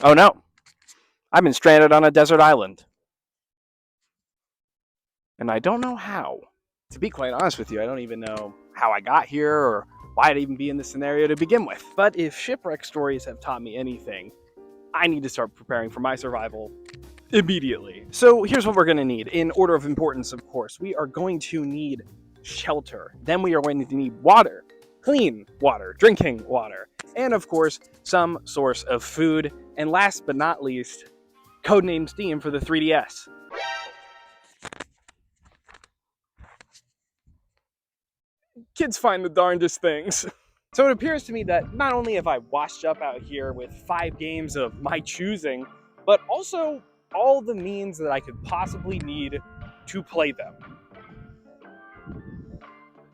Oh no, I've been stranded on a desert island. And I don't know how. To be quite honest with you, I don't even know how I got here or why I'd even be in this scenario to begin with. But if shipwreck stories have taught me anything, I need to start preparing for my survival immediately. So here's what we're going to need. In order of importance, of course, we are going to need shelter. Then we are going to need water, clean water, drinking water, and of course, some source of food. And last but not least, codename Steam for the 3DS. Kids find the darndest things. So it appears to me that not only have I washed up out here with 5 games of my choosing, but also all the means that I could possibly need to play them.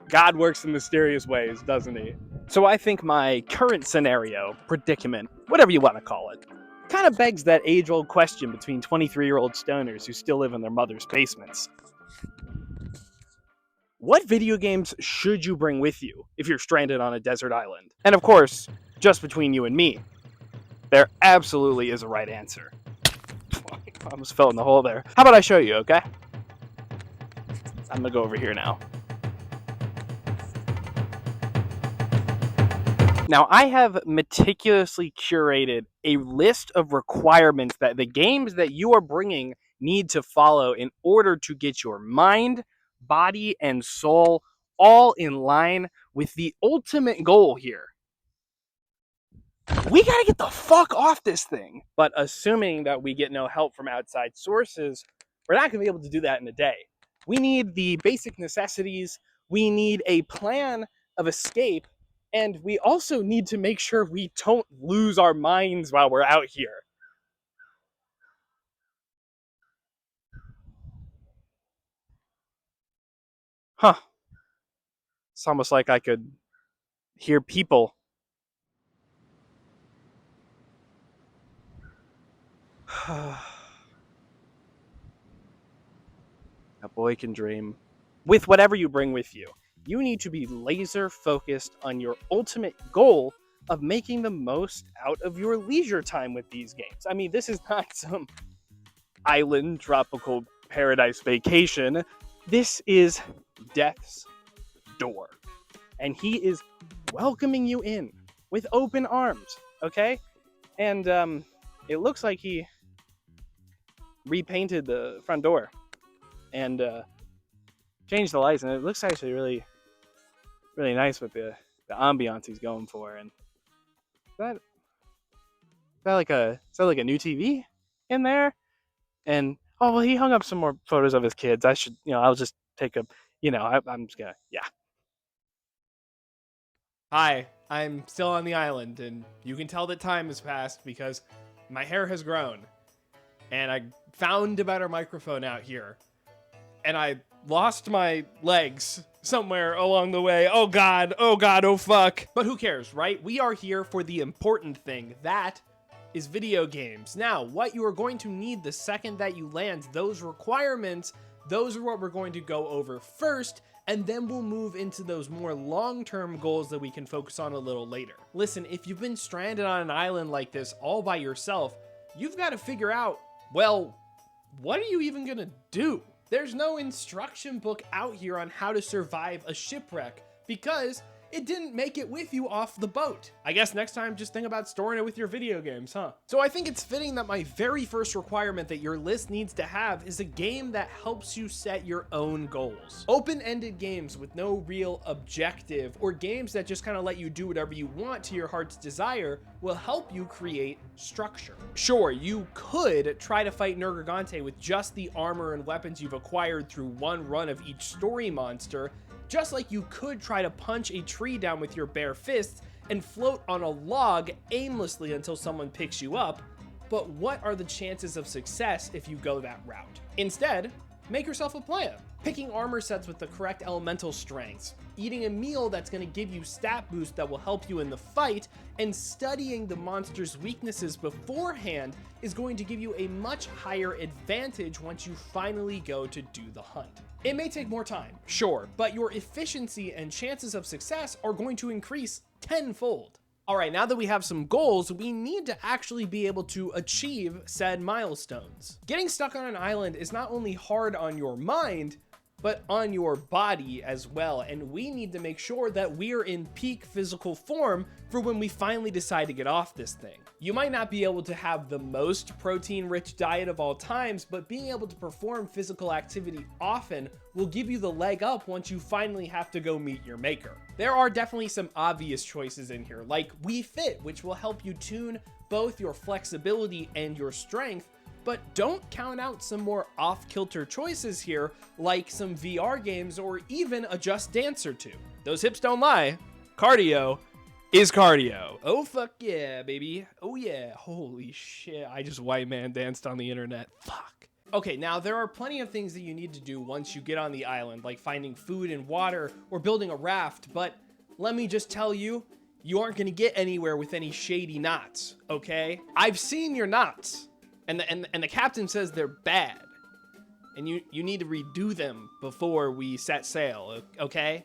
God works in mysterious ways, doesn't he? So I think my current scenario, predicament, whatever you want to call it, kind of begs that age-old question between 23-year-old stoners who still live in their mother's basements. What video games should you bring with you if you're stranded on a desert island? And of course, just between you and me, there absolutely is a right answer. I almost fell in the hole there. How about I show you, okay? I'm gonna go over here now. Now, I have meticulously curated a list of requirements that the games that you are bringing need to follow in order to get your mind, body, and soul all in line with the ultimate goal here. We gotta get the fuck off this thing. But assuming that we get no help from outside sources, we're not gonna be able to do that in a day. We need the basic necessities, we need a plan of escape, and we also need to make sure we don't lose our minds while we're out here. Huh. It's almost like I could hear people. A boy can dream. With whatever you bring with you, you need to be laser focused on your ultimate goal of making the most out of your leisure time with these games. I mean, this is not some island tropical paradise vacation. This is death's door. And he is welcoming you in with open arms, okay? And it looks like he repainted the front door and changed the lights, and it looks actually really, really nice with the ambiance he's going for. And is that like a new TV in there? And oh well, he hung up some more photos of his kids. I should, I'll just take a, I'm just gonna, yeah. Hi, I'm still on the island, and you can tell that time has passed because my hair has grown. And I found a better microphone out here. And I lost my legs somewhere along the way. Oh god, oh fuck. But who cares, right? We are here for the important thing. That is video games. Now, what you are going to need the second that you land, those requirements, those are what we're going to go over first, and then we'll move into those more long-term goals that we can focus on a little later. Listen, if you've been stranded on an island like this all by yourself, you've got to figure out, well, what are you even gonna do? There's no instruction book out here on how to survive a shipwreck because it didn't make it with you off the boat. I guess next time just think about storing it with your video games, huh? So I think it's fitting that my very first requirement that your list needs to have is a game that helps you set your own goals. Open-ended games with no real objective, or games that just kind of let you do whatever you want to your heart's desire, will help you create structure. Sure, you could try to fight Nergigante with just the armor and weapons you've acquired through one run of each story monster, just like you could try to punch a tree down with your bare fists and float on a log aimlessly until someone picks you up, but what are the chances of success if you go that route? Instead, make yourself a plan. Picking armor sets with the correct elemental strengths, eating a meal that's going to give you stat boost that will help you in the fight, and studying the monster's weaknesses beforehand is going to give you a much higher advantage once you finally go to do the hunt. It may take more time, sure, but your efficiency and chances of success are going to increase tenfold. All right, now that we have some goals, we need to actually be able to achieve said milestones. Getting stuck on an island is not only hard on your mind, but on your body as well. And we need to make sure that we're in peak physical form for when we finally decide to get off this thing. You might not be able to have the most protein-rich diet of all times, but being able to perform physical activity often will give you the leg up once you finally have to go meet your maker. There are definitely some obvious choices in here, like Wii Fit, which will help you tune both your flexibility and your strength, but don't count out some more off-kilter choices here, like some VR games or even a Just Dance or two. Those hips don't lie. Cardio is cardio. Oh, fuck yeah, baby. Oh, yeah. Holy shit. I just white man danced on the internet. Fuck. Okay, now there are plenty of things that you need to do once you get on the island, like finding food and water or building a raft, but let me just tell you, you aren't going to get anywhere with any shady knots, okay? I've seen your knots. And the captain says they're bad, and you need to redo them before we set sail, okay?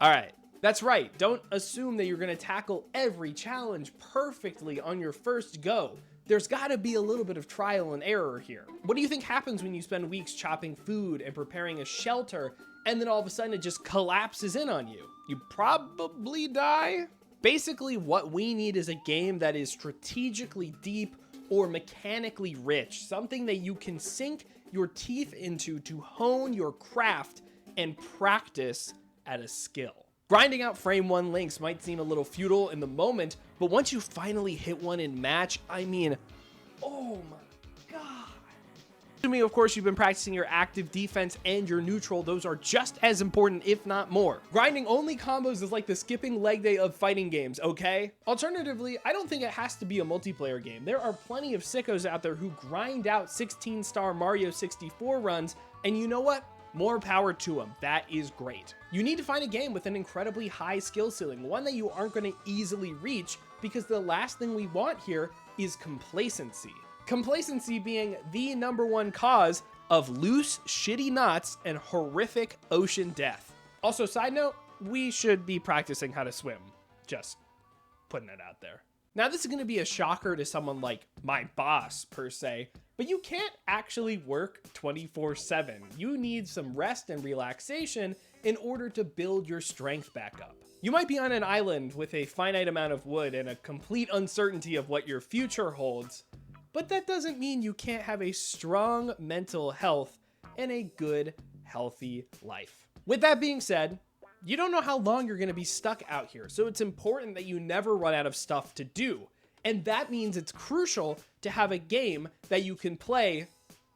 All right, that's right. Don't assume that you're gonna tackle every challenge perfectly on your first go. There's gotta be a little bit of trial and error here. What do you think happens when you spend weeks chopping food and preparing a shelter, and then all of a sudden it just collapses in on you? You probably die. Basically, what we need is a game that is strategically deep or mechanically rich, something that you can sink your teeth into to hone your craft and practice at a skill. Grinding out frame 1 links might seem a little futile in the moment, but once you finally hit one in match, I mean, oh my god. Assuming, of course, you've been practicing your active defense and your neutral, those are just as important, if not more. Grinding only combos is like the skipping leg day of fighting games, okay? Alternatively, I don't think it has to be a multiplayer game. There are plenty of sickos out there who grind out 16-star Mario 64 runs, and you know what? More power to them. That is great. You need to find a game with an incredibly high skill ceiling, one that you aren't going to easily reach, because the last thing we want here is complacency. Complacency being the #1 cause of loose, shitty knots and horrific ocean death. Also, side note, we should be practicing how to swim. Just putting it out there. Now, this is going to be a shocker to someone like my boss, per se, but you can't actually work 24/7. You need some rest and relaxation in order to build your strength back up. You might be on an island with a finite amount of wood and a complete uncertainty of what your future holds, but that doesn't mean you can't have a strong mental health and a good, healthy life. With that being said, you don't know how long you're going to be stuck out here, so it's important that you never run out of stuff to do. And that means it's crucial to have a game that you can play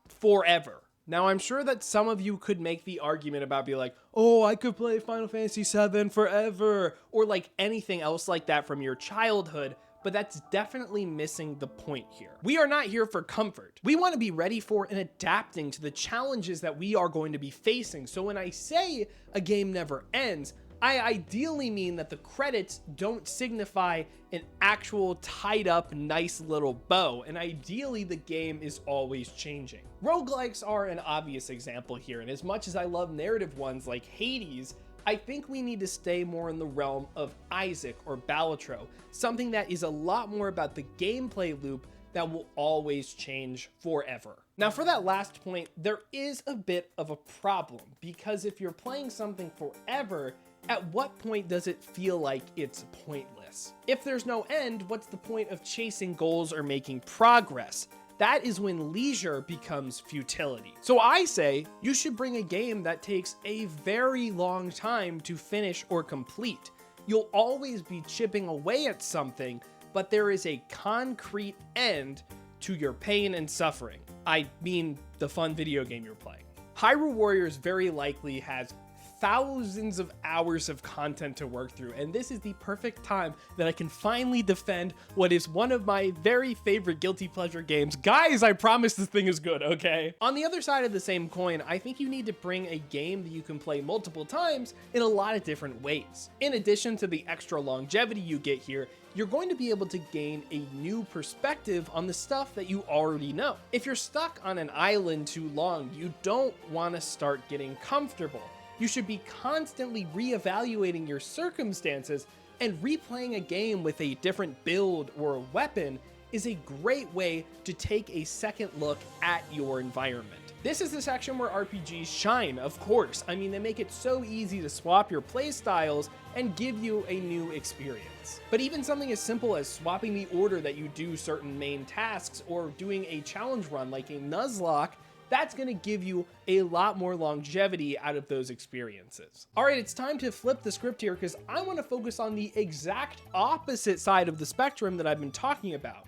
forever. Now, I'm sure that some of you could make the argument about being like, oh, I could play Final Fantasy VII forever, or like anything else like that from your childhood, but that's definitely missing the point here. We are not here for comfort. We want to be ready for and adapting to the challenges that we are going to be facing. So when I say a game never ends, I ideally mean that the credits don't signify an actual tied up nice little bow, and ideally the game is always changing. Roguelikes are an obvious example here, and as much as I love narrative ones like Hades, I think we need to stay more in the realm of Isaac or Balatro, something that is a lot more about the gameplay loop that will always change forever. Now, for that last point, there is a bit of a problem, because if you're playing something forever, at what point does it feel like it's pointless? If there's no end, what's the point of chasing goals or making progress? That is when leisure becomes futility. So I say you should bring a game that takes a very long time to finish or complete. You'll always be chipping away at something, but there is a concrete end to your pain and suffering. I mean the fun video game you're playing. Hyrule Warriors very likely has thousands of hours of content to work through, and this is the perfect time that I can finally defend what is one of my very favorite guilty pleasure games. Guys, I promise this thing is good, okay? On the other side of the same coin, I think you need to bring a game that you can play multiple times in a lot of different ways. In addition to the extra longevity you get here, you're going to be able to gain a new perspective on the stuff that you already know. If you're stuck on an island too long, you don't want to start getting comfortable. You should be constantly reevaluating your circumstances And replaying a game with a different build or a weapon is a great way to take a second look at your environment. This is the section where RPGs shine, of course. I mean, they make it so easy to swap your playstyles and give you a new experience. But even something as simple as swapping the order that you do certain main tasks or doing a challenge run like a Nuzlocke, that's gonna give you a lot more longevity out of those experiences. All right, it's time to flip the script here because I wanna focus on the exact opposite side of the spectrum that I've been talking about.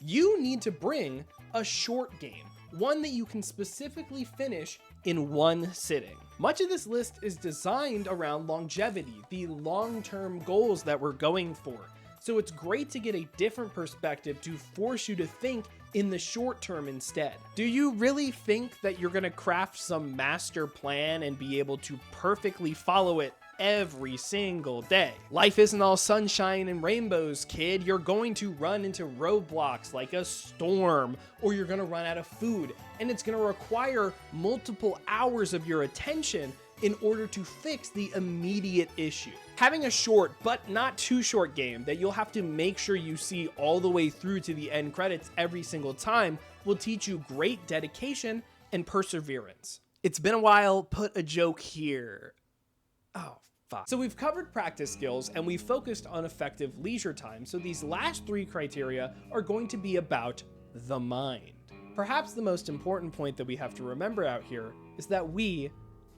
You need to bring a short game, one that you can specifically finish in one sitting. Much of this list is designed around longevity, the long-term goals that we're going for. So it's great to get a different perspective to force you to think in the short term instead. Do you really think that you're gonna craft some master plan and be able to perfectly follow it every single day? Life isn't all sunshine and rainbows, kid. You're going to run into roadblocks like a storm, or you're gonna run out of food, and it's gonna require multiple hours of your attention in order to fix the immediate issue. Having a short but not too short game that you'll have to make sure you see all the way through to the end credits every single time will teach you great dedication and perseverance. It's been a while, put a joke here. Oh, fuck. So we've covered practice skills and we've focused on effective leisure time, so these last three criteria are going to be about the mind. Perhaps the most important point that we have to remember out here is that we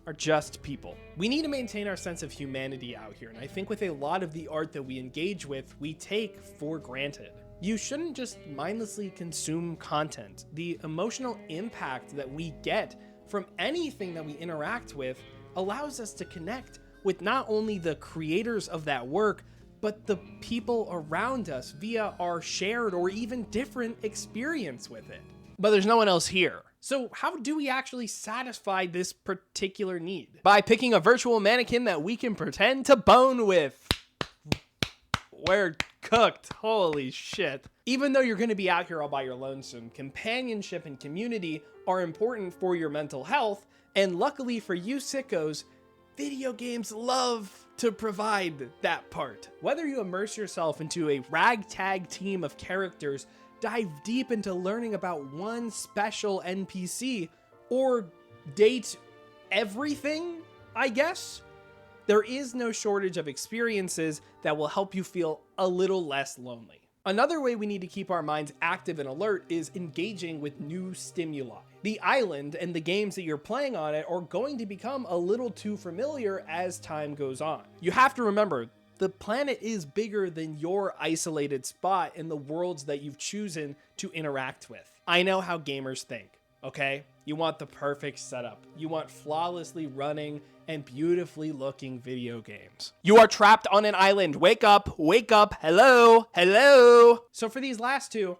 are just people. We need to maintain our sense of humanity out here, and I think with a lot of the art that we engage with, we take for granted. You shouldn't just mindlessly consume content. The emotional impact that we get from anything that we interact with allows us to connect with not only the creators of that work, but the people around us via our shared or even different experience with it. But there's no one else here. So how do we actually satisfy this particular need? By picking a virtual mannequin that we can pretend to bone with. We're cooked, holy shit. Even though you're gonna be out here all by your lonesome, companionship and community are important for your mental health, and luckily for you sickos, video games love to provide that part. Whether you immerse yourself into a ragtag team of characters, dive deep into learning about one special NPC, or date everything, I guess, there is no shortage of experiences that will help you feel a little less lonely. Another way we need to keep our minds active and alert is engaging with new stimuli. The island and the games that you're playing on it are going to become a little too familiar as time goes on. You have to remember, the planet is bigger than your isolated spot in the worlds that you've chosen to interact with. I know how gamers think, okay? You want the perfect setup. You want flawlessly running and beautifully looking video games. You are trapped on an island. Wake up, hello, hello. So for these last two,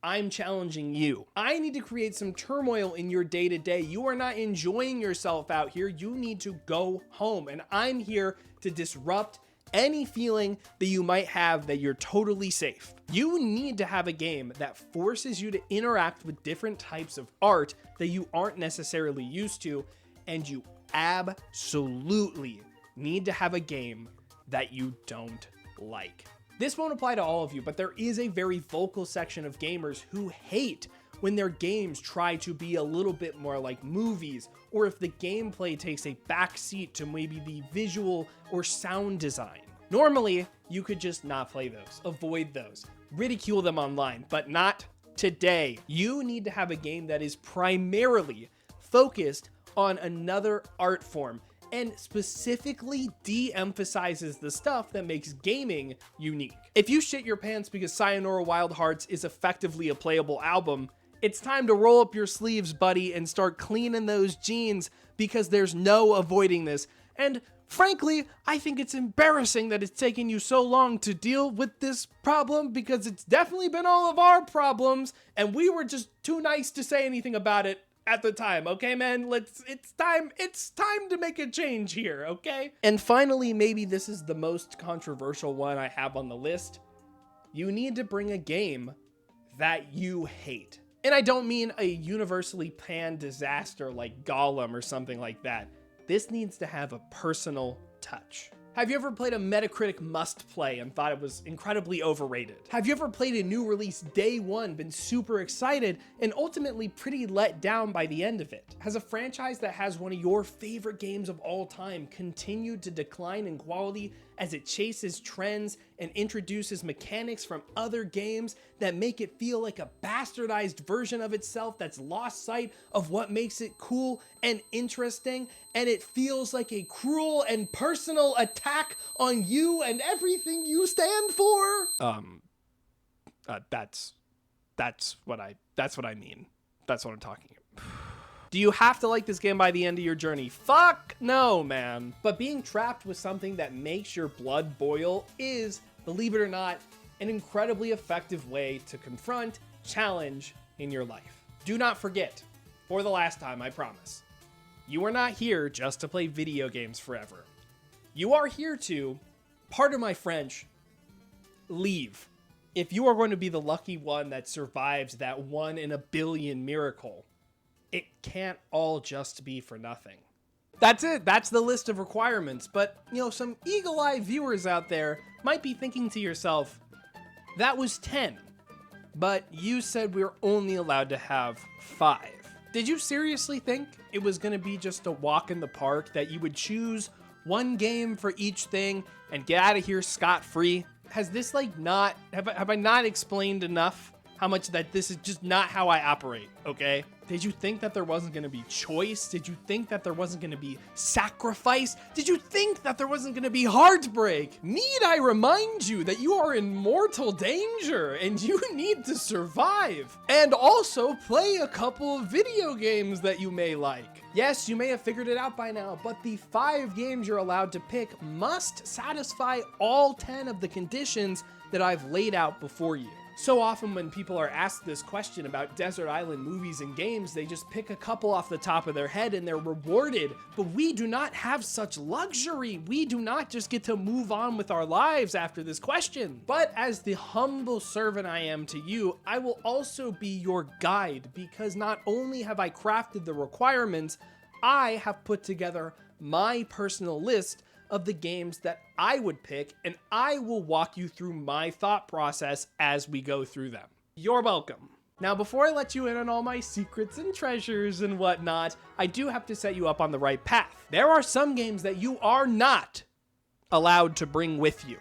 I'm challenging you. I need to create some turmoil in your day-to-day. You are not enjoying yourself out here. You need to go home, and I'm here to disrupt any feeling that you might have that you're totally safe. You need to have a game that forces you to interact with different types of art that you aren't necessarily used to, and you absolutely need to have a game that you don't like. This won't apply to all of you, but there is a very vocal section of gamers who hate when their games try to be a little bit more like movies, or if the gameplay takes a backseat to maybe the visual or sound design. Normally, you could just not play those, avoid those, ridicule them online, but not today. You need to have a game that is primarily focused on another art form and specifically de-emphasizes the stuff that makes gaming unique. If you shit your pants because Sayonara Wild Hearts is effectively a playable album, it's time to roll up your sleeves, buddy, and start cleaning those jeans, because there's no avoiding this. And frankly, I think it's embarrassing that it's taken you so long to deal with this problem, because it's definitely been all of our problems, and we were just too nice to say anything about it at the time, okay, man? It's time to make a change here, okay? And finally, maybe this is the most controversial one I have on the list. You need to bring a game that you hate. And I don't mean a universally panned disaster like Gollum or something like that. This needs to have a personal touch. Have you ever played a Metacritic must play and thought it was incredibly overrated? Have you ever played a new release day one, been super excited, and ultimately pretty let down by the end of it? Has a franchise that has one of your favorite games of all time continued to decline in quality as it chases trends and introduces mechanics from other games that make it feel like a bastardized version of itself that's lost sight of what makes it cool and interesting, and it feels like a cruel and personal attack on you and everything you stand for? That's what I mean. That's what I'm talking about. Do you have to like this game by the end of your journey? Fuck no, man. But being trapped with something that makes your blood boil is, believe it or not, an incredibly effective way to confront challenge in your life. Do not forget, for the last time, I promise, you are not here just to play video games forever. You are here to, pardon my French, leave. If you are going to be the lucky one that survives that 1 in a billion miracle, it can't all just be for nothing. That's it. That's the list of requirements. But, some eagle-eyed viewers out there might be thinking to yourself, that was 10, but you said we were only allowed to have 5. Did you seriously think it was going to be just a walk in the park, that you would choose one game for each thing and get out of here scot-free? Has this have I not explained enough how much that this is just not how I operate, okay? Did you think that there wasn't going to be choice? Did you think that there wasn't going to be sacrifice? Did you think that there wasn't going to be heartbreak? Need I remind you that you are in mortal danger and you need to survive? And also play a couple of video games that you may like. Yes, you may have figured it out by now, but the 5 games you're allowed to pick must satisfy all 10 of the conditions that I've laid out before you. So often when people are asked this question about Desert Island movies and games, they just pick a couple off the top of their head and they're rewarded. But we do not have such luxury. We do not just get to move on with our lives after this question. But as the humble servant I am to you, I will also be your guide, because not only have I crafted the requirements, I have put together my personal list of the games that I would pick, and I will walk you through my thought process as we go through them. You're welcome. Now, before I let you in on all my secrets and treasures and whatnot, I do have to set you up on the right path. There are some games that you are not allowed to bring with you.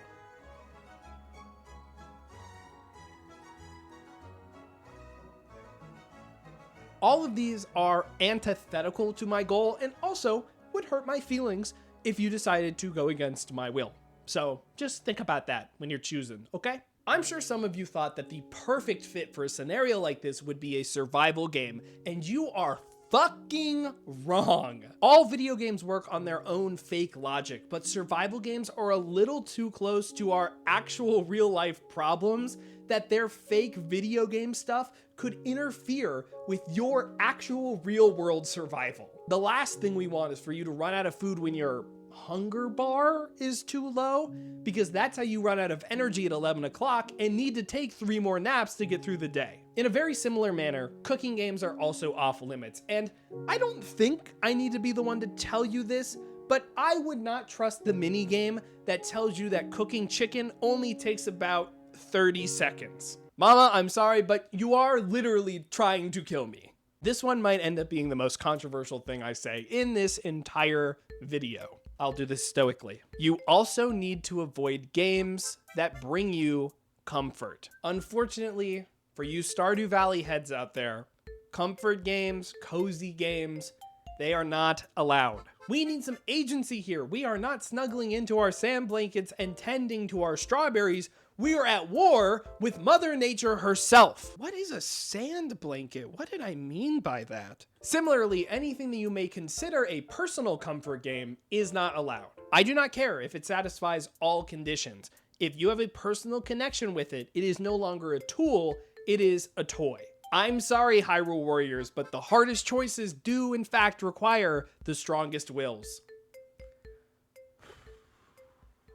All of these are antithetical to my goal and also would hurt my feelings if you decided to go against my will. So just think about that when you're choosing, okay? I'm sure some of you thought that the perfect fit for a scenario like this would be a survival game, and you are fucking wrong. All video games work on their own fake logic, but survival games are a little too close to our actual real life problems that their fake video game stuff could interfere with your actual real world survival. The last thing we want is for you to run out of food when your hunger bar is too low, because that's how you run out of energy at 11 o'clock and need to take 3 more naps to get through the day. In a very similar manner, cooking games are also off limits, and I don't think I need to be the one to tell you this, but I would not trust the mini game that tells you that cooking chicken only takes about 30 seconds. Mama, I'm sorry, but you are literally trying to kill me. This one might end up being the most controversial thing I say in this entire video. I'll do this stoically. You also need to avoid games that bring you comfort. Unfortunately, for you Stardew Valley heads out there, comfort games, cozy games, they are not allowed. We need some agency here. We are not snuggling into our sand blankets and tending to our strawberries. We are at war with Mother Nature herself. What is a sand blanket? What did I mean by that? Similarly, anything that you may consider a personal comfort game is not allowed. I do not care if it satisfies all conditions. If you have a personal connection with it, it is no longer a tool, it is a toy. I'm sorry, Hyrule Warriors, but the hardest choices do in fact require the strongest wills.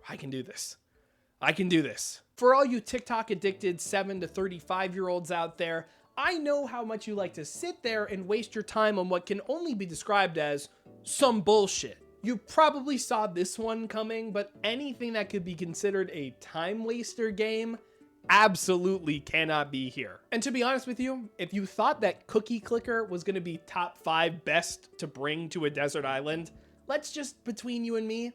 I can do this. I can do this. For all you TikTok addicted 7 to 35-year-olds out there, I know how much you like to sit there and waste your time on what can only be described as some bullshit. You probably saw this one coming, but anything that could be considered a time waster game absolutely cannot be here. And to be honest with you, if you thought that Cookie Clicker was going to be top 5 best to bring to a desert island, let's just, between you and me,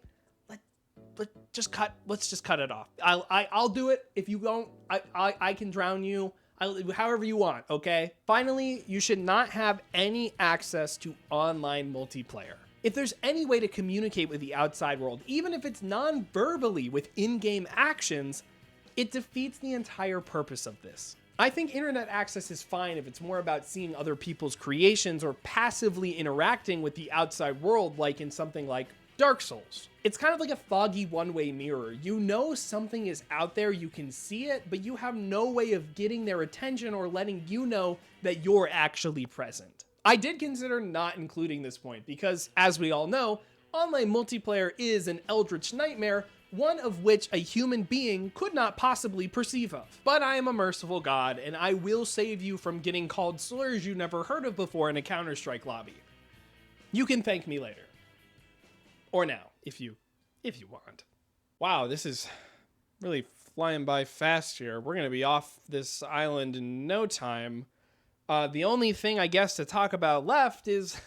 let's just cut it off. I'll do it. If you don't, I can drown you. However you want, okay? Finally, you should not have any access to online multiplayer. If there's any way to communicate with the outside world, even if it's non-verbally with in-game actions, it defeats the entire purpose of this. I think internet access is fine if it's more about seeing other people's creations or passively interacting with the outside world, like in something like Dark Souls. It's kind of like a foggy one-way mirror. You know something is out there, you can see it, but you have no way of getting their attention or letting you know that you're actually present. I did consider not including this point because, as we all know, online multiplayer is an eldritch nightmare, one of which a human being could not possibly perceive of. But I am a merciful god, and I will save you from getting called slurs you never heard of before in a Counter-Strike lobby. You can thank me later. Or now, if you want. Wow, this is really flying by fast here. We're gonna be off this island in no time. The only thing I guess to talk about left is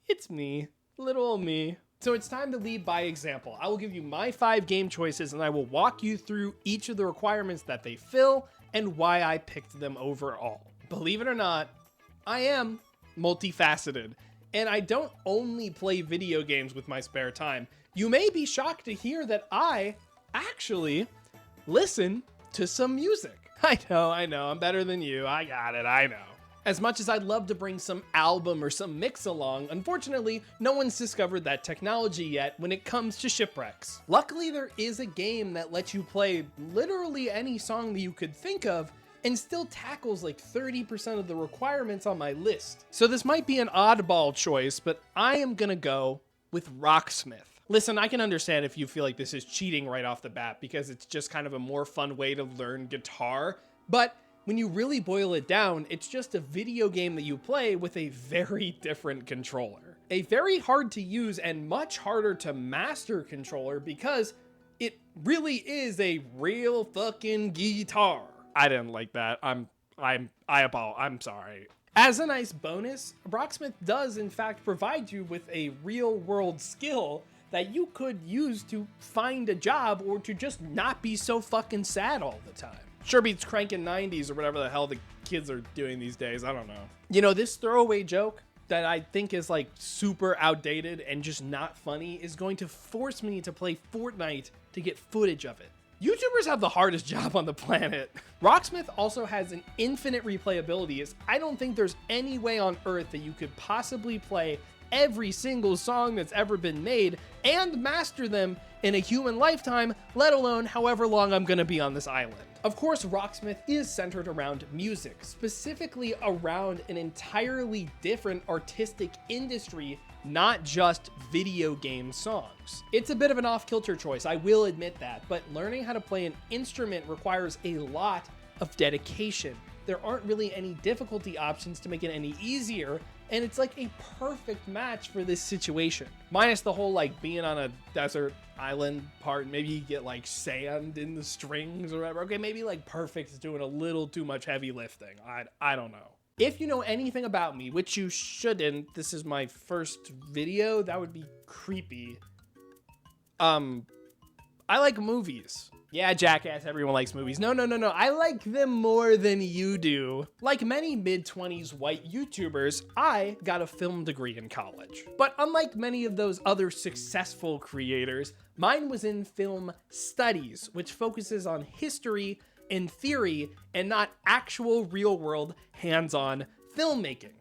it's me, little old me. So it's time to lead by example. I will give you my 5 game choices and I will walk you through each of the requirements that they fill and why I picked them overall. Believe it or not, I am multifaceted. And I don't only play video games with my spare time. You may be shocked to hear that I actually listen to some music. I know, I'm better than you. I got it, I know. As much as I'd love to bring some album or some mix along, unfortunately, no one's discovered that technology yet when it comes to shipwrecks. Luckily, there is a game that lets you play literally any song that you could think of and still tackles like 30% of the requirements on my list. So this might be an oddball choice, but I am gonna go with Rocksmith. Listen, I can understand if you feel like this is cheating right off the bat because it's just kind of a more fun way to learn guitar, but when you really boil it down, it's just a video game that you play with a very different controller. A very hard to use and much harder to master controller because it really is a real fucking guitar. I didn't like that. I'm sorry. As a nice bonus, Rocksmith does in fact provide you with a real world skill that you could use to find a job or to just not be so fucking sad all the time. Sure beats cranking 90s or whatever the hell the kids are doing these days. I don't know. You know, this throwaway joke that I think is like super outdated and just not funny is going to force me to play Fortnite to get footage of it. YouTubers have the hardest job on the planet. Rocksmith also has an infinite replayability, as I don't think there's any way on earth that you could possibly play every single song that's ever been made and master them in a human lifetime, let alone however long I'm gonna be on this island. Of course, Rocksmith is centered around music, specifically around an entirely different artistic industry, not just video game songs. It's a bit of an off-kilter choice, I will admit that, but learning how to play an instrument requires a lot of dedication. There aren't really any difficulty options to make it any easier, and it's like a perfect match for this situation. Minus the whole like being on a desert island part, maybe you get like sand in the strings or whatever. Okay, maybe like Perfect's doing a little too much heavy lifting. I don't know. If you know anything about me, which you shouldn't, this is my first video, that would be creepy. I like movies. Yeah, jackass, everyone likes movies. No, I like them more than you do. Like many mid-20s white YouTubers, I got a film degree in college. But unlike many of those other successful creators, mine was in film studies, which focuses on history and theory and not actual real-world hands-on filmmaking.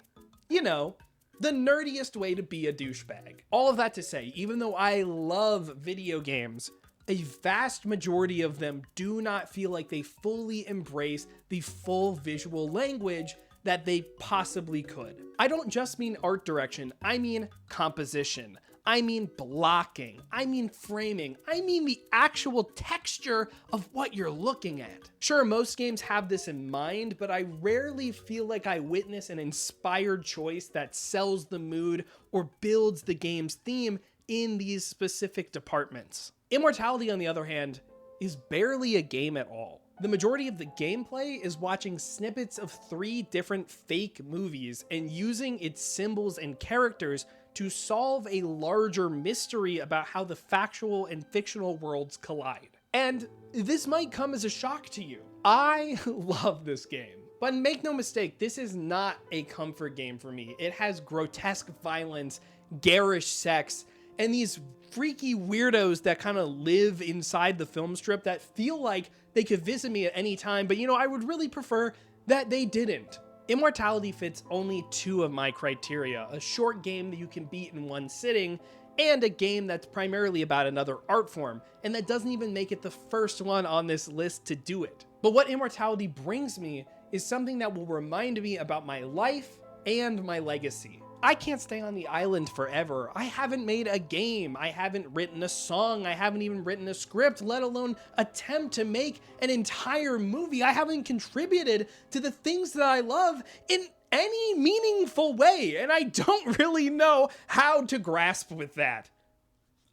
You know, the nerdiest way to be a douchebag. All of that to say, even though I love video games, a vast majority of them do not feel like they fully embrace the full visual language that they possibly could. I don't just mean art direction, I mean composition. I mean blocking, I mean framing, I mean the actual texture of what you're looking at. Sure, most games have this in mind, but I rarely feel like I witness an inspired choice that sells the mood or builds the game's theme in these specific departments. Immortality, on the other hand, is barely a game at all. The majority of the gameplay is watching snippets of 3 different fake movies and using its symbols and characters to solve a larger mystery about how the factual and fictional worlds collide. And this might come as a shock to you. I love this game. But make no mistake, this is not a comfort game for me. It has grotesque violence, garish sex, and these freaky weirdos that kind of live inside the film strip that feel like they could visit me at any time, but I would really prefer that they didn't. Immortality fits only 2 of my criteria: a short game that you can beat in one sitting, and a game that's primarily about another art form, and that doesn't even make it the first one on this list to do it. But what Immortality brings me is something that will remind me about my life and my legacy. I can't stay on the island forever. I haven't made a game. I haven't written a song. I haven't even written a script, let alone attempt to make an entire movie. I haven't contributed to the things that I love in any meaningful way, and I don't really know how to grasp with that.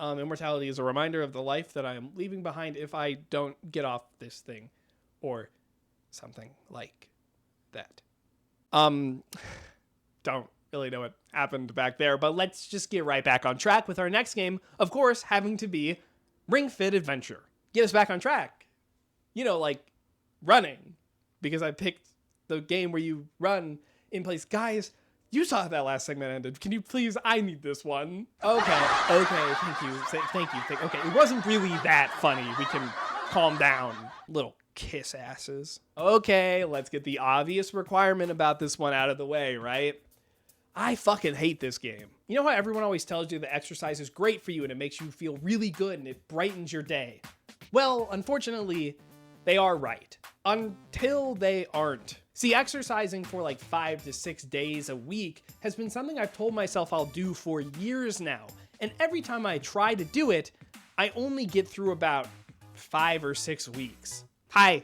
Immortality is a reminder of the life that I am leaving behind if I don't get off this thing, or something like that. Don't really know what happened back there, but let's just get right back on track with our next game, of course, having to be Ring Fit Adventure. Get us back on track. Like running, because I picked the game where you run in place. Guys, you saw how that last segment ended. Can you please, I need this one. Okay, thank you. Okay, it wasn't really that funny. We can calm down, little kiss asses. Okay, let's get the obvious requirement about this one out of the way, right? I fucking hate this game. You know how everyone always tells you that exercise is great for you and it makes you feel really good and it brightens your day? Well, unfortunately, they are right. Until they aren't. See, exercising for like 5 to 6 days a week has been something I've told myself I'll do for years now. And every time I try to do it, I only get through about 5 or 6 weeks. Hi,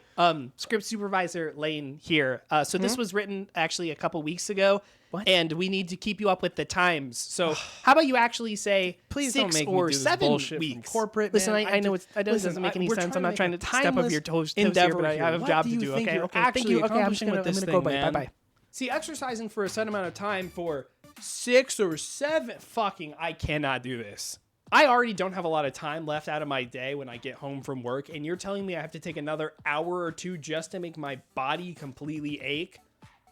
script supervisor Lane here. So this was written actually a couple weeks ago. What? And we need to keep you up with the times. So how about you actually say please 6 don't make or me do this 7 bullshit weeks? from corporate. Listen, man. I know it doesn't make any sense. I'm not trying to step up your toes here, but I have a job to do. Okay, thank you. Okay, I'm gonna go. Bye, bye. See, exercising for a set amount of time for 6 or 7, I cannot do this. I already don't have a lot of time left out of my day when I get home from work, and you're telling me I have to take another hour or 2 just to make my body completely ache?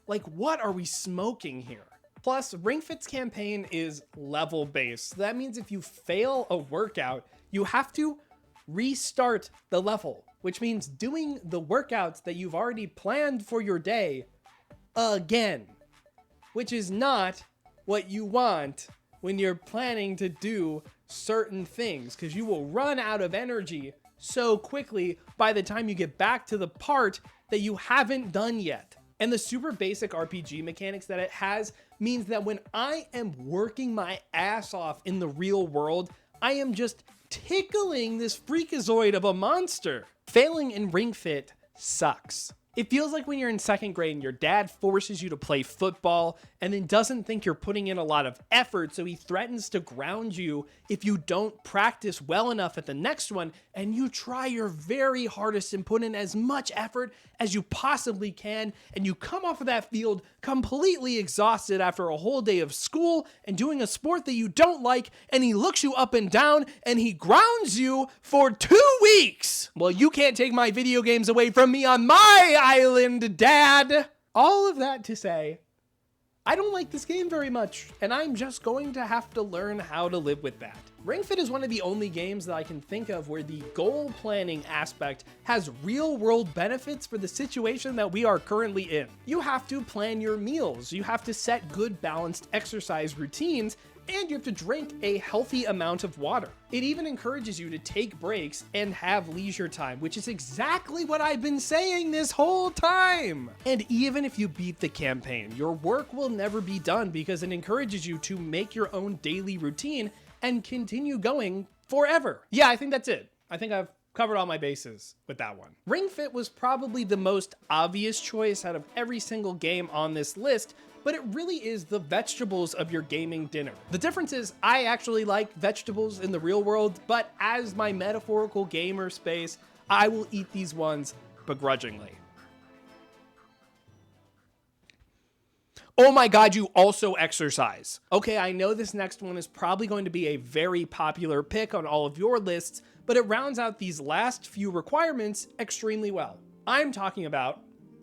Like, what are we smoking here? Plus, Ring Fit's campaign is level-based. That means if you fail a workout, you have to restart the level, which means doing the workouts that you've already planned for your day again, which is not what you want when you're planning to do certain things, because you will run out of energy so quickly by the time you get back to the part that you haven't done yet. And the super basic RPG mechanics that it has means that when I am working my ass off in the real world, I am just tickling this freakazoid of a monster. Failing in Ring Fit sucks. It feels like when you're in 2nd grade and your dad forces you to play football and then doesn't think you're putting in a lot of effort, so he threatens to ground you if you don't practice well enough at the next one, and you try your very hardest and put in as much effort as you possibly can, and you come off of that field completely exhausted after a whole day of school and doing a sport that you don't like, and he looks you up and down and he grounds you for 2 weeks. Well, you can't take my video games away from me on my island, Dad. All of that to say, I don't like this game very much, and I'm just going to have to learn how to live with that. Ring Fit is one of the only games that I can think of where the goal planning aspect has real world benefits for the situation that we are currently in. You have to plan your meals, you have to set good balanced exercise routines, and you have to drink a healthy amount of water. It even encourages you to take breaks and have leisure time, which is exactly what I've been saying this whole time. And even if you beat the campaign, your work will never be done because it encourages you to make your own daily routine and continue going forever. Yeah, I think that's it. I think I've covered all my bases with that one. Ring Fit was probably the most obvious choice out of every single game on this list, but it really is the vegetables of your gaming dinner. The difference is I actually like vegetables in the real world, but as my metaphorical gamer space, I will eat these ones begrudgingly. Oh my God, you also exercise. Okay, I know this next one is probably going to be a very popular pick on all of your lists, but it rounds out these last few requirements extremely well. I'm talking about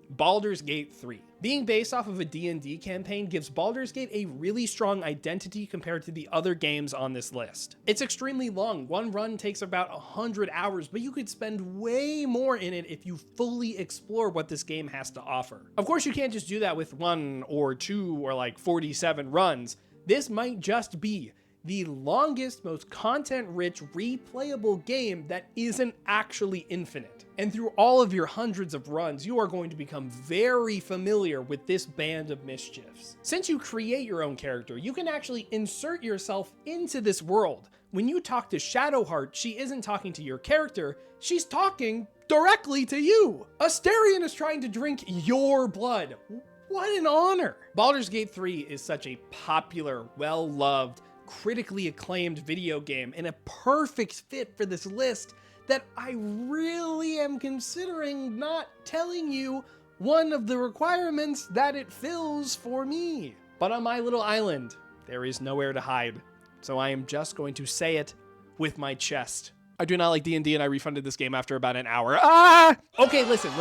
Baldur's Gate 3. Being based off of a D&D campaign gives Baldur's Gate a really strong identity compared to the other games on this list. It's extremely long. One run takes about 100 hours, but you could spend way more in it if you fully explore what this game has to offer. Of course, you can't just do that with 1 or 2 or like 47 runs. This might just be the longest, most content-rich, replayable game that isn't actually infinite. And through all of your hundreds of runs, you are going to become very familiar with this band of mischiefs. Since you create your own character, you can actually insert yourself into this world. When you talk to Shadowheart, she isn't talking to your character, she's talking directly to you. Astarion is trying to drink your blood. What an honor! Baldur's Gate 3 is such a popular, well-loved, critically acclaimed video game and a perfect fit for this list that I really am considering not telling you one of the requirements that it fills for me. But on my little island, there is nowhere to hide, so I am just going to say it with my chest. I do not like D&D and I refunded this game after about an hour. Okay, listen.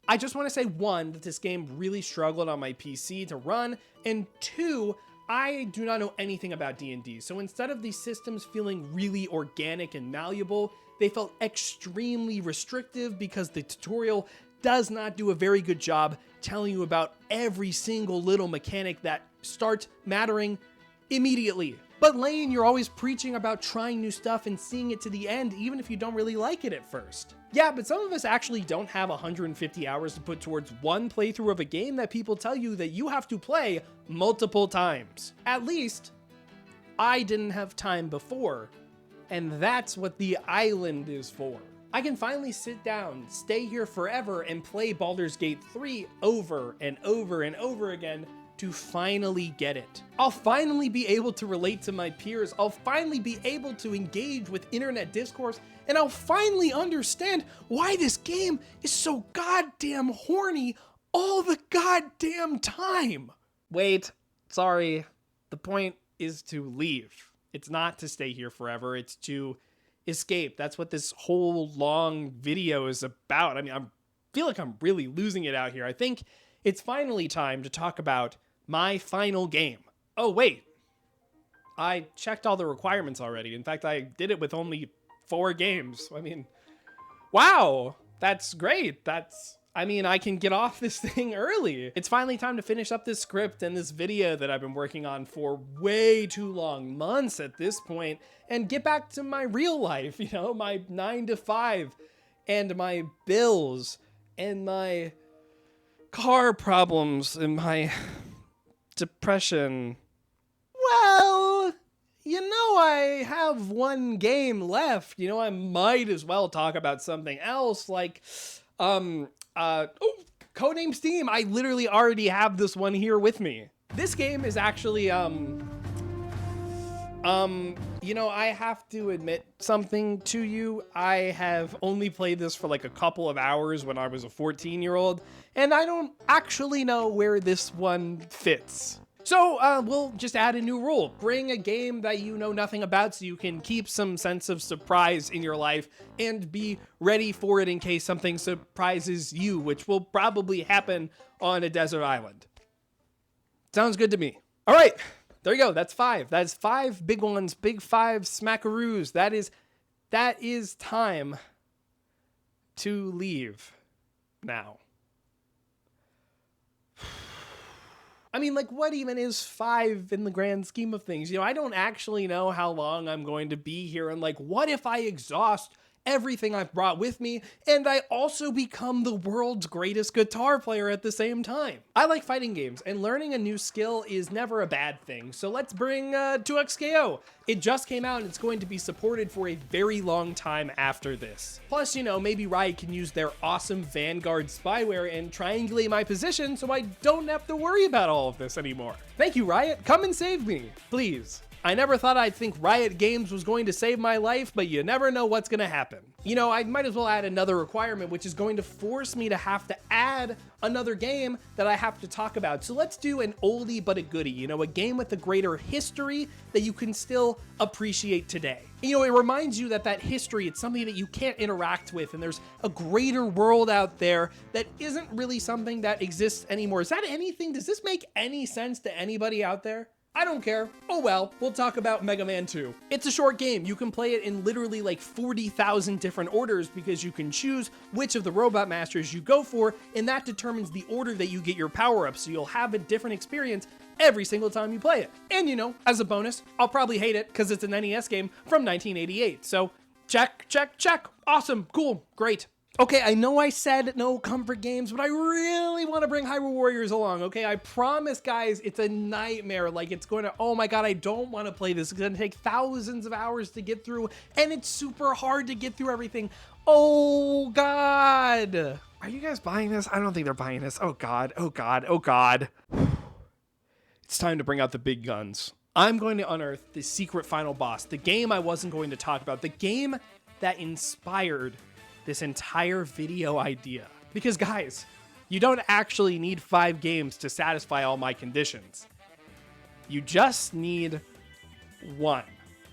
I just want to say, one, that this game really struggled on my PC to run, and two, I do not know anything about D&D, so instead of these systems feeling really organic and malleable, they felt extremely restrictive because the tutorial does not do a very good job telling you about every single little mechanic that starts mattering immediately. But Lane, you're always preaching about trying new stuff and seeing it to the end, even if you don't really like it at first. Yeah, but some of us actually don't have 150 hours to put towards one playthrough of a game that people tell you that you have to play multiple times. At least, I didn't have time before, and that's what the island is for. I can finally sit down, stay here forever, and play Baldur's Gate 3 over and over and over again to finally get it. I'll finally be able to relate to my peers, I'll finally be able to engage with internet discourse, and I'll finally understand why this game is so goddamn horny all the goddamn time. Wait, sorry. The point is to leave. It's not to stay here forever, it's to escape. That's what this whole long video is about. I mean, I feel like I'm really losing it out here. I think it's finally time to talk about my final game. Oh, wait. I checked all the requirements already. In fact, I did it with only 4 games. I mean, wow, that's great. I can get off this thing early. It's finally time to finish up this script and this video that I've been working on for way too long, months at this point, and get back to my real life, my 9 to 5 and my bills and my car problems and my depression. Well, I have one game left. I might as well talk about something else like, Codename Steam. I literally already have this one here with me. This game is actually, I have to admit something to you. I have only played this for like a couple of hours when I was a 14-year-old, and I don't actually know where this one fits. So we'll just add a new rule. Bring a game that you know nothing about so you can keep some sense of surprise in your life and be ready for it in case something surprises you, which will probably happen on a desert island. Sounds good to me. All right, there you go. That's 5. That's 5 big ones, big 5 smackaroos. That is time to leave now. I mean, what even is 5 in the grand scheme of things? I don't actually know how long I'm going to be here. And what if I exhaust everything I've brought with me, and I also become the world's greatest guitar player at the same time. I like fighting games, and learning a new skill is never a bad thing, so let's bring 2XKO. It just came out and it's going to be supported for a very long time after this. Plus, maybe Riot can use their awesome Vanguard spyware and triangulate my position so I don't have to worry about all of this anymore. Thank you, Riot. Come and save me, please. I never thought I'd think Riot Games was going to save my life, but you never know what's going to happen. I might as well add another requirement, which is going to force me to have to add another game that I have to talk about. So let's do an oldie but a goodie, a game with a greater history that you can still appreciate today. It reminds you that history, it's something that you can't interact with, and there's a greater world out there that isn't really something that exists anymore. Is that anything? Does this make any sense to anybody out there? I don't care. Oh well, we'll talk about Mega Man 2. It's a short game. You can play it in literally like 40,000 different orders because you can choose which of the Robot Masters you go for, and that determines the order that you get your power-ups, so you'll have a different experience every single time you play it. And as a bonus, I'll probably hate it because it's an NES game from 1988. So check, check, check. Awesome, cool, great. Okay, I know I said no comfort games, but I really want to bring Hyrule Warriors along, okay? I promise, guys, it's a nightmare. Like, it's going to, oh my god, I don't want to play this. It's going to take thousands of hours to get through, and it's super hard to get through everything. Oh god. Are you guys buying this? I don't think they're buying this. Oh god, oh god, oh god. It's time to bring out the big guns. I'm going to unearth the secret final boss, the game I wasn't going to talk about, the game that inspired this entire video idea. Because guys, you don't actually need 5 games to satisfy all my conditions. You just need one.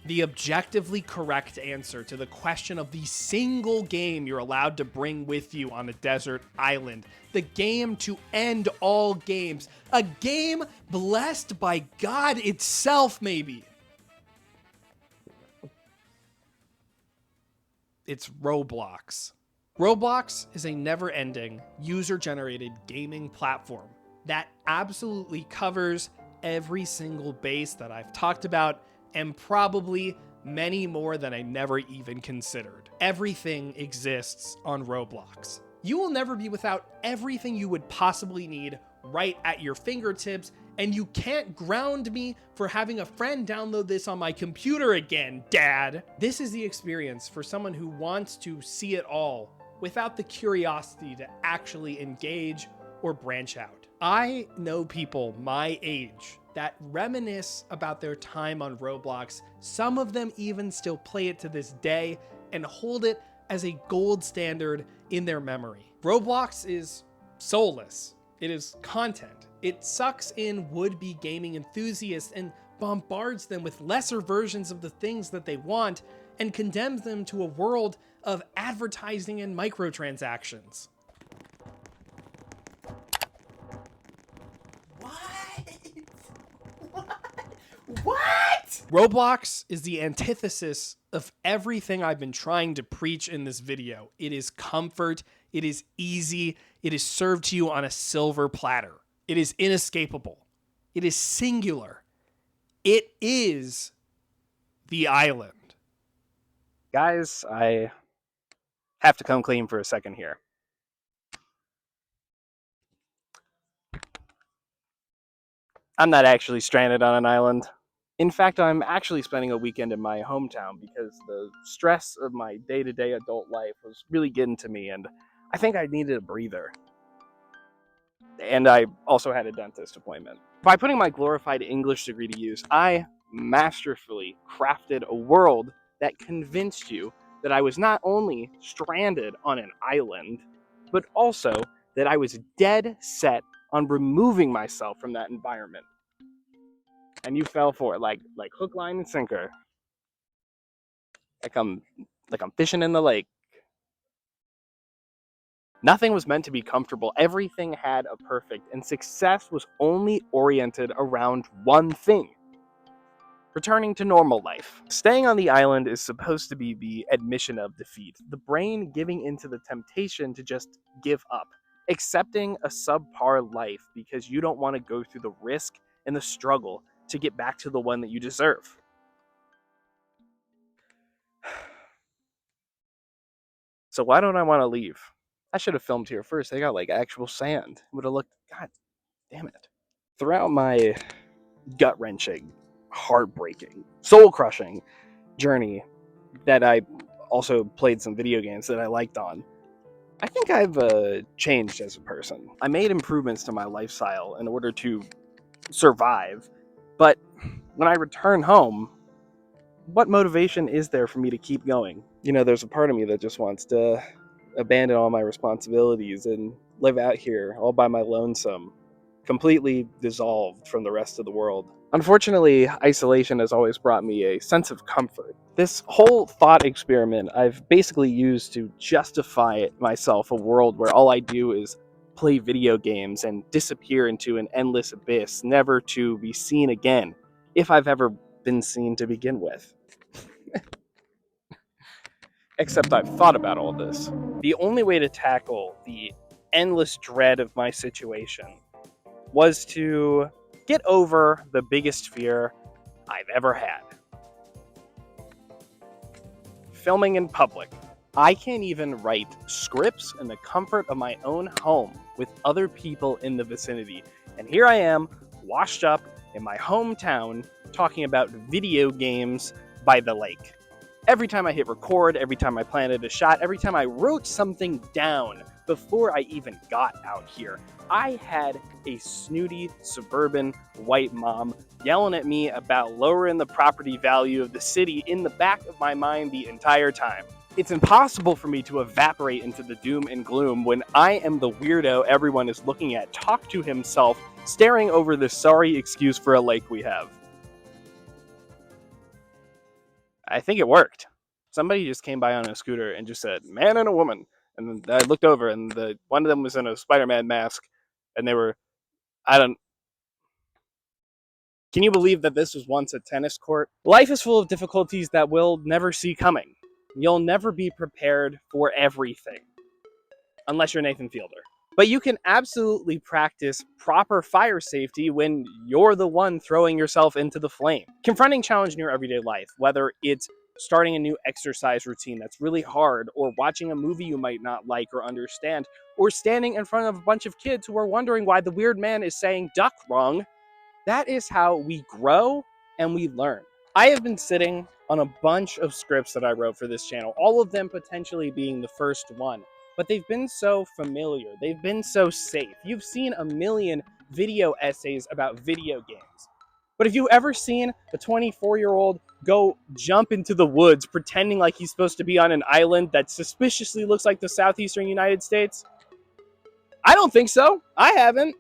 The objectively correct answer to the question of the single game you're allowed to bring with you on a desert island. The game to end all games. A game blessed by God itself, maybe. It's Roblox. Roblox is a never-ending, user-generated gaming platform that absolutely covers every single base that I've talked about, and probably many more than I never even considered. Everything exists on Roblox. You will never be without everything you would possibly need right at your fingertips, and you can't ground me for having a friend download this on my computer again, Dad. This is the experience for someone who wants to see it all without the curiosity to actually engage or branch out. I know people my age that reminisce about their time on Roblox. Some of them even still play it to this day and hold it as a gold standard in their memory. Roblox is soulless. It is content. It sucks in would-be gaming enthusiasts and bombards them with lesser versions of the things that they want and condemns them to a world of advertising and microtransactions. What? Roblox is the antithesis of everything I've been trying to preach in this video. It is comfort, it is easy, it is served to you on a silver platter. It is inescapable. It is singular. It is the island. Guys, I have to come clean for a second here. I'm not actually stranded on an island. In fact, I'm actually spending a weekend in my hometown because the stress of my day-to-day adult life was really getting to me, and I think I needed a breather. And I also had a dentist appointment. By putting my glorified English degree to use, I masterfully crafted a world that convinced you that I was not only stranded on an island, but also that I was dead set on removing myself from that environment. And you fell for it like hook, line, and sinker. Like I'm fishing in the lake. Nothing was meant to be comfortable. Everything had a perfect, and success was only oriented around one thing: returning to normal life. Staying on the island is supposed to be the admission of defeat, the brain giving into the temptation to just give up, accepting a subpar life because you don't want to go through the risk and the struggle to get back to the one that you deserve. So why don't I want to leave? I should have filmed here first. They got like actual sand. It would have looked, god damn it. Throughout my gut-wrenching, heartbreaking, soul-crushing journey that I also played some video games that I liked on, I think I've changed as a person. I made improvements to my lifestyle in order to survive, but when I return home, what motivation is there for me to keep going? You know, there's a part of me that just wants to abandon all my responsibilities and live out here all by my lonesome, completely dissolved from the rest of the world. Unfortunately, isolation has always brought me a sense of comfort. This whole thought experiment I've basically used to justify myself a world where all I do is play video games and disappear into an endless abyss, never to be seen again, if I've ever been seen to begin with. Except I've thought about all this. The only way to tackle the endless dread of my situation was to get over the biggest fear I've ever had. Filming in public. I can't even write scripts in the comfort of my own home with other people in the vicinity. And here I am, washed up in my hometown, talking about video games by the lake. Every time I hit record, every time I planted a shot, every time I wrote something down before I even got out here, I had a snooty suburban white mom yelling at me about lowering the property value of the city in the back of my mind the entire time. It's impossible for me to evaporate into the doom and gloom when I am the weirdo everyone is looking at talk to himself, staring over this sorry excuse for a lake we have. I think it worked. Somebody just came by on a scooter and just said, man and a woman. And then I looked over and one of them was in a Spider-Man mask and they were, can you believe that this was once a tennis court? Life is full of difficulties that we'll never see coming. You'll never be prepared for everything. Unless you're Nathan Fielder. But you can absolutely practice proper fire safety when you're the one throwing yourself into the flame. Confronting challenge in your everyday life, whether it's starting a new exercise routine that's really hard, or watching a movie you might not like or understand, or standing in front of a bunch of kids who are wondering why the weird man is saying duck wrong, that is how we grow and we learn. I have been sitting on a bunch of scripts that I wrote for this channel, all of them potentially being the first one. But they've been so familiar. They've been so safe. You've seen a million video essays about video games. But have you ever seen a 24-year-old go jump into the woods pretending like he's supposed to be on an island that suspiciously looks like the southeastern United States? I don't think so. I haven't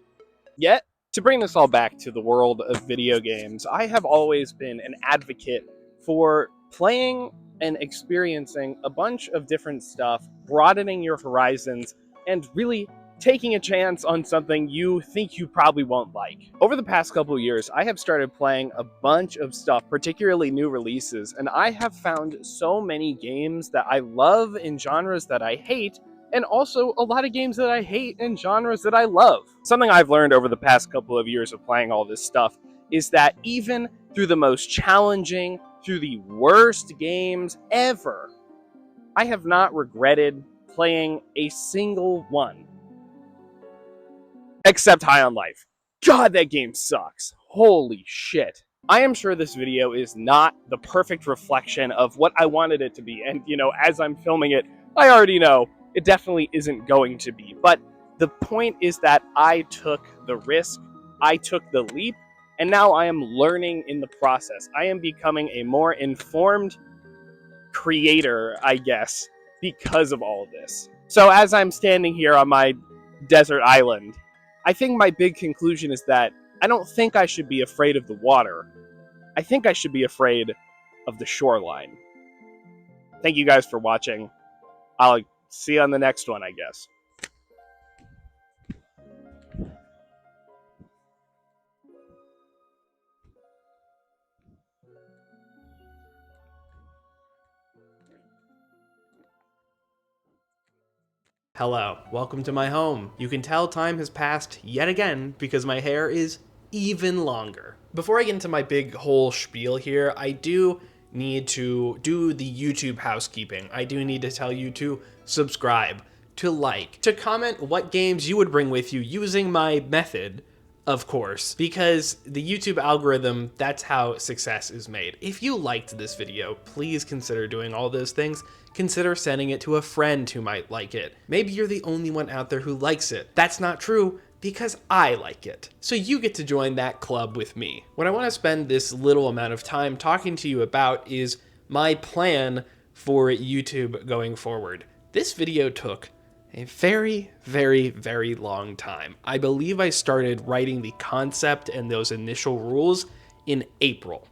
yet. To bring this all back to the world of video games, I have always been an advocate for playing and experiencing a bunch of different stuff, broadening your horizons, and really taking a chance on something you think you probably won't like. Over the past couple of years, I have started playing a bunch of stuff, particularly new releases, and I have found so many games that I love in genres that I hate, and also a lot of games that I hate in genres that I love. Something I've learned over the past couple of years of playing all this stuff is that even through the most challenging, through the worst games ever, I have not regretted playing a single one. Except High on Life. God, that game sucks. Holy shit. I am sure this video is not the perfect reflection of what I wanted it to be, and as I'm filming it, I already know it definitely isn't going to be. But the point is that I took the risk, I took the leap, and now I am learning in the process. I am becoming a more informed creator, I guess, because of all of this. So as I'm standing here on my desert island, I think my big conclusion is that I don't think I should be afraid of the water. I think I should be afraid of the shoreline. Thank you guys for watching. I'll see you on the next one, I guess. Hello, welcome to my home. You can tell time has passed yet again because my hair is even longer. Before I get into my big whole spiel here, I do need to do the YouTube housekeeping. I do need to tell you to subscribe, to like, to comment what games you would bring with you using my method, of course, because the YouTube algorithm, that's how success is made. If you liked this video, please consider doing all those things. Consider sending it to a friend who might like it. Maybe you're the only one out there who likes it. That's not true, because I like it. So you get to join that club with me. What I want to spend this little amount of time talking to you about is my plan for YouTube going forward. This video took a very, very, very long time. I believe I started writing the concept and those initial rules in April.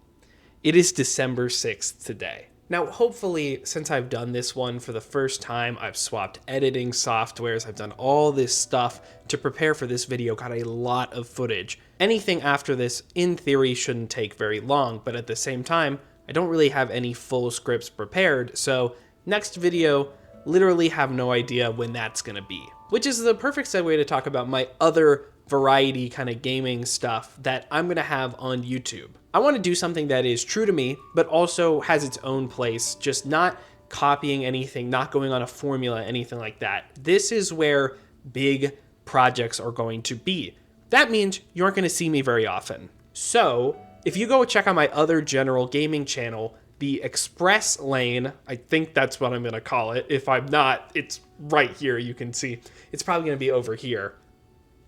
It is December 6th today. Now, hopefully, since I've done this one for the first time, I've swapped editing softwares, I've done all this stuff to prepare for this video, got a lot of footage. Anything after this, in theory, shouldn't take very long, but at the same time, I don't really have any full scripts prepared, so next video, literally have no idea when that's gonna be. Which is the perfect segue to talk about my other variety kind of gaming stuff that I'm gonna have on YouTube. I want to do something that is true to me, but also has its own place, just not copying anything, not going on a formula, anything like that. This is where big projects are going to be. That means you aren't going to see me very often. So if you go check out my other general gaming channel, the Express Lane, I think that's what I'm going to call it. If I'm not, it's right here. You can see it's probably going to be over here.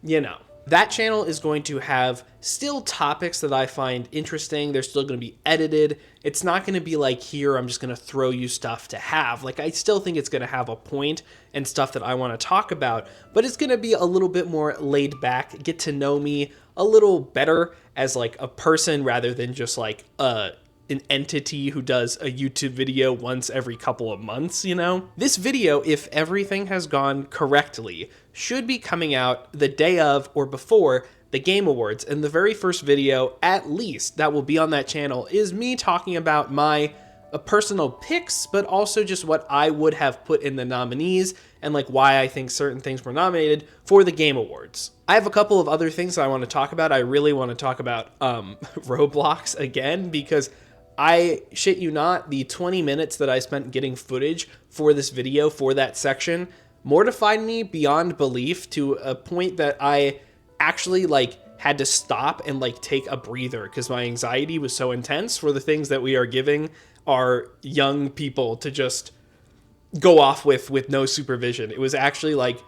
You know. That channel is going to have still topics that I find interesting. They're still going to be edited. It's not going to be like here, I'm just going to throw you stuff to have. Like, I still think it's going to have a point and stuff that I want to talk about, but it's going to be a little bit more laid back, get to know me a little better as like a person rather than just like an entity who does a YouTube video once every couple of months, you know? This video, if everything has gone correctly, should be coming out the day of or before the Game Awards. And the very first video, at least, that will be on that channel is me talking about my personal picks, but also just what I would have put in the nominees and like why I think certain things were nominated for the Game Awards. I have a couple of other things that I want to talk about. I really want to talk about Roblox again, because I shit you not, the 20 minutes that I spent getting footage for this video for that section mortified me beyond belief, to a point that I actually like had to stop and like take a breather because my anxiety was so intense for the things that we are giving our young people to just go off with no supervision. It was actually like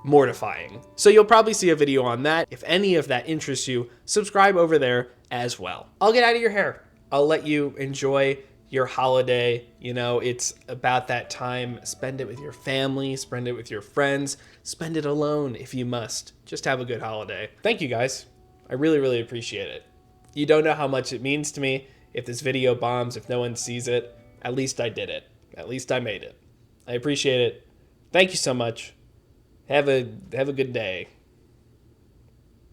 mortifying. So you'll probably see a video on that. If any of that interests you, subscribe over there as well. I'll get out of your hair. I'll let you enjoy your holiday. You know, it's about that time. Spend it with your family, spend it with your friends, spend it alone if you must. Just have a good holiday. Thank you guys. I really, really appreciate it. You don't know how much it means to me. If this video bombs, if no one sees it, at least I did it. At least I made it. I appreciate it. Thank you so much. Have a good day.